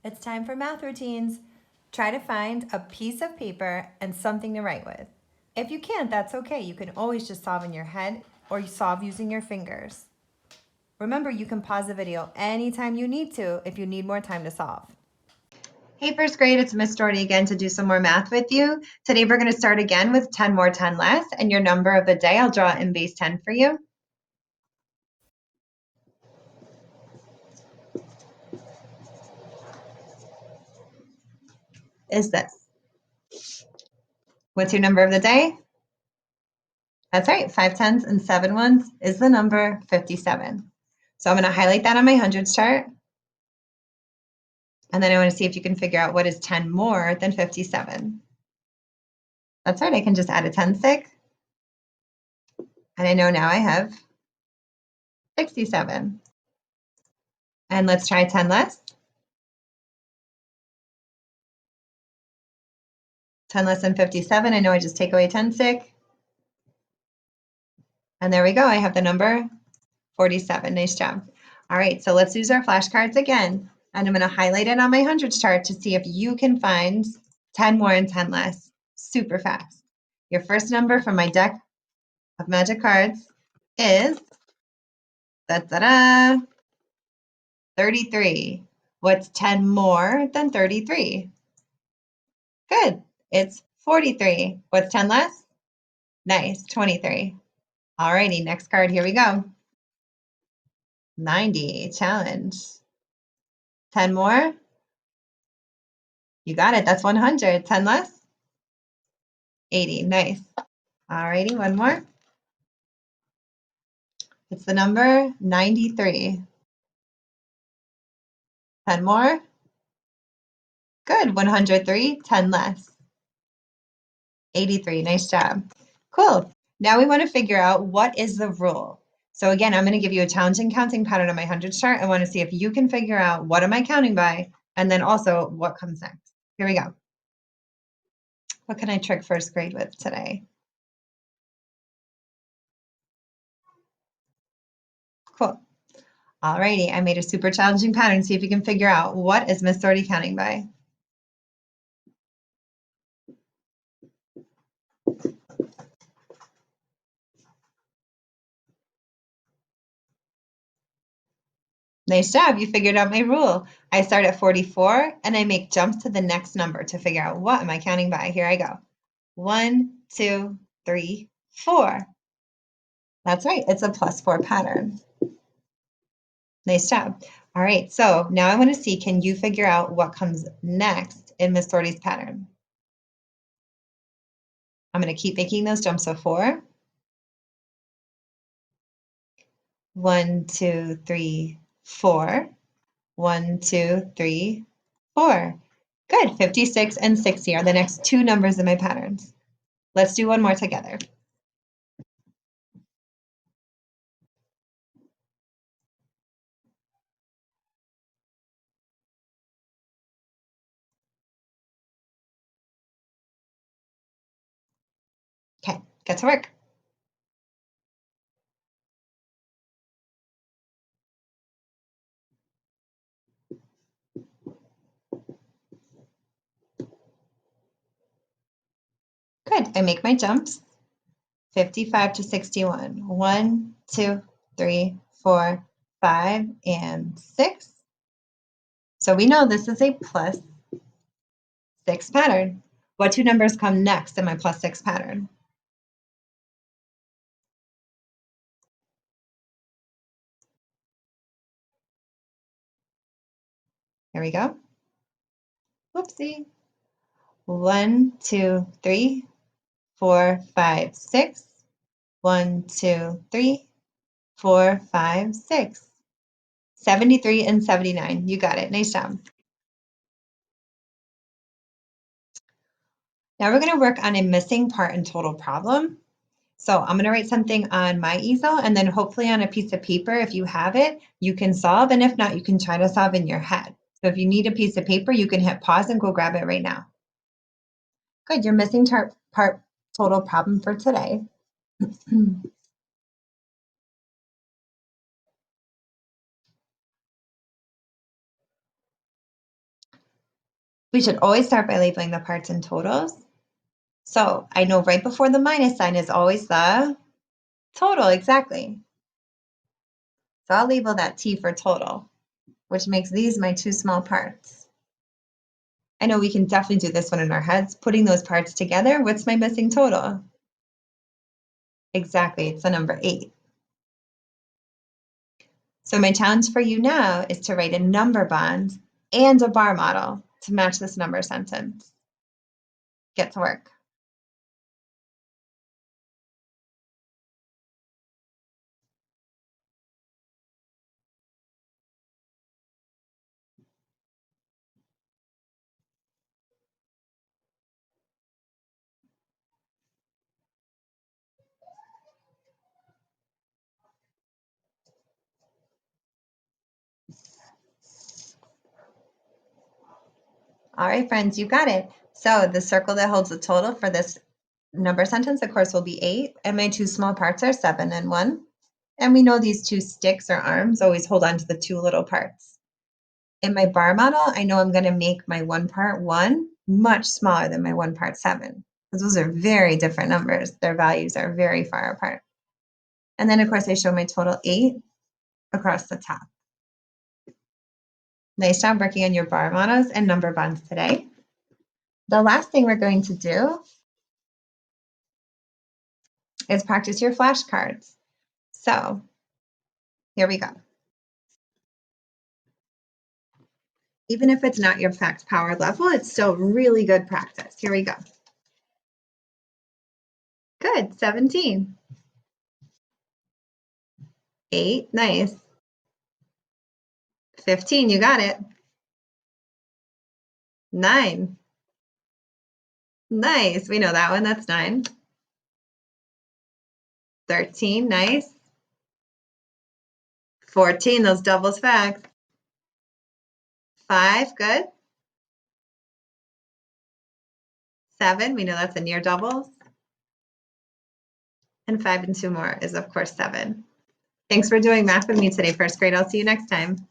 It's time for math routines. Try to find a piece of paper and something to write with. If you can't, that's okay. You can always just solve in your head or you solve using your fingers. Remember, you can pause the video anytime you need to if you need more time to solve. Hey, first grade, it's Miss Doherty again to do some more math with you. Today we're going to start again with 10 more, 10 less, and your number of the day, I'll draw in base 10 for you. Is this. What's your number of the day? That's right, 5 tens and 7 ones is the number 57. So I'm going to highlight that on my hundreds chart. And then I want to see if you can figure out what is 10 more than 57. That's right, I can just add a 10 stick. And I know now I have 67. And let's try 10 less. 10 less than 57, I know I just take away 10 stick. And there we go, I have the number 47. Nice job. All right, so let's use our flashcards again. And I'm going to highlight it on my hundreds chart to see if you can find 10 more and 10 less super fast. Your first number from my deck of magic cards is 33. What's 10 more than 33? Good. It's 43. What's 10 less? Nice. 23. All righty. Next card. Here we go. 90. Challenge. 10 more? You got it. That's 100. 10 less? 80. Nice. All righty. One more. It's the number 93. 10 more? Good. 103. 10 less. 83. Nice job. Cool. Now we want to figure out what is the rule. So again, I'm going to give you a challenging counting pattern on my hundreds chart. I want to see if you can figure out what am I counting by, and then also what comes next. Here we go. What can I trick first grade with today? Cool. All righty. I made a super challenging pattern. See if you can figure out what is Miss Doherty counting by. Nice job. You figured out my rule. I start at 44 and I make jumps to the next number to figure out what am I counting by. Here I go. 1, 2, 3, 4. That's right. It's a +4 pattern. Nice job. All right. So now I want to see, can you figure out what comes next in Miss Doherty's pattern? I'm going to keep making those jumps of 4. 1, 2, 3, 4. 1, 2, 3, 4. Good. 56 and 60 are the next two numbers in my patterns. Let's do one more together. Okay, get to work. Good. I make my jumps. 55 to 61. 1, 2, 3, 4, 5, and 6. So we know this is a +6 pattern. What two numbers come next in my +6 pattern? Here we go. Whoopsie. 1, 2, 3, 4, 5, 6. 1, 2, 3, 4, 5, 6. 73 and 79. You got it. Nice job. Now we're going to work on a missing part and total problem. So I'm going to write something on my easel and then hopefully on a piece of paper, if you have it, you can solve. And if not, you can try to solve in your head. So if you need a piece of paper, you can hit pause and go grab it right now. Good. Your missing part total problem for today. We should always start by labeling the parts and totals. So I know right before the minus sign is always the total, exactly. So I'll label that T for total, which makes these my two small parts. I know we can definitely do this one in our heads. Putting those parts together, what's my missing total? Exactly, it's the number 8. So my challenge for you now is to write a number bond and a bar model to match this number sentence. Get to work. All right, friends, you got it. So the circle that holds the total for this number sentence, of course, will be 8, and my two small parts are 7 and 1. And we know these two sticks or arms always hold on to the two little parts. In my bar model, I know I'm going to make my 1 part 1 much smaller than my 1 part 7, because those are very different numbers. Their values are very far apart. And then, of course, I show my total 8 across the top. Nice job working on your bar models and number bonds today. The last thing we're going to do is practice your flashcards. So here we go. Even if it's not your fact power level, it's still really good practice. Here we go. Good, 17. 8, nice. 15, you got it. 9. Nice, we know that one, that's 9. 13, nice. 14, those doubles facts. 5, good. 7, we know that's a near doubles. And 5 and 2 more is, of course, 7. Thanks for doing math with me today, first grade. I'll see you next time.